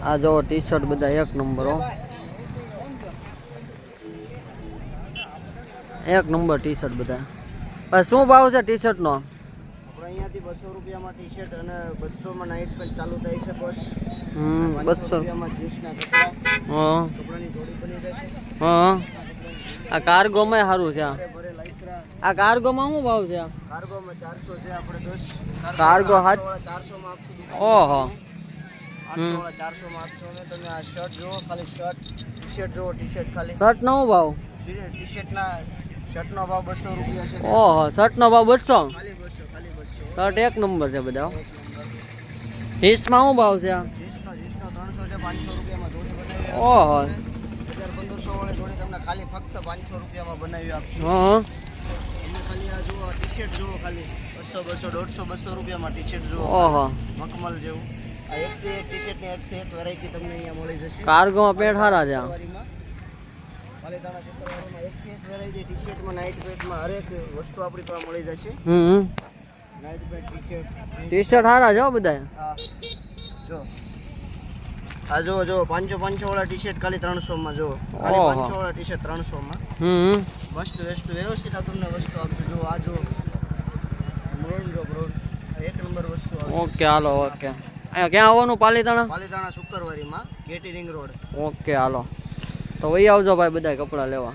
આ જો T shirt બધા એક નંબર હો, એક નંબર ટી શર્ટ બધા. ભાઈ શું ભાવ છે ટી શર્ટ નો? આપણે અહીંયાથી 200 રૂપિયામાં ટી શર્ટ અને 200 માં નાઇટ પેન્ટ ચાલુ થાય છે બોસ. 200 રૂપિયામાં જીન્સના કપડા. હા, કપડાની જોડી બની જશે. હા. આ કાર્ગો માં સારું છે. આ કાર્ગો માં શું ભાવ છે? કાર્ગો માં 400 છે. આપણે 10 કાર્ગો 400 માં આપશું. ઓહો, 400 માં આપશું. અને તમે આ શર્ટ જુઓ, ખાલી શર્ટ ટી શર્ટ જુઓ, ટી શર્ટ ખાલી શર્ટ નો ભાવ? ટી શર્ટ ના શર્ટ નો ભાવ 200 રૂપિયા છે. ઓહો, શર્ટ નો ભાવ 200? ખાલી 200, ખાલી 200. શર્ટ એક નંબર છે બધા. જીન્સ માં શું ભાવ છે? જીન્સનો 300 છે. 500 રૂપિયામાં જોડી બનાવી. ઓહો, 1500 વાળી જોડી તમને ખાલી ફક્ત 500 રૂપિયામાં બનાવી આપશું. હા. તમે ખાલી આ જુઓ, ટી શર્ટ જુઓ, ખાલી 200, 200, 150, 200 રૂપિયામાં ટી શર્ટ જુઓ. ઓહો, મખમલ જેવું. આ એકથી એક ટી શર્ટ ની એકથી એક વેરાયટી તમને અહીંયા મળી જશે. કાર્ગો માં પેન્ટ સારા છે. પાલીતાણા શુક્રવારમાં એકથી એક વેરાયટી ટી શર્ટમાં, નાઇટ પેન્ટમાં હરેક વસ્તુ આપણી પાસે મળી જશે. નાઇટ પેન્ટ, ટી શર્ટ સારા છે બધા. હા જો આ જો 500 વાળા ટી શર્ટ ખાલી 300 માં. જો ખાલી 500 વાળા ટી શર્ટ 300 માં. મસ્ત વસ્તુ વ્યવસ્થિત આ તમને વસ્તુ આપશે. જો આ જો બ્રોન, જો બ્રોન એક નંબર વસ્તુ આવશે. ઓકે, હાલો. ઓકે, અહીંયા ક્યાં આવવાનું? પાલીતાણા શુક્રવારીમાં, કેટી રિંગ રોડ. ઓકે, હાલો. તો વહી આવજો ભાઈ બધા કપડાં લેવા.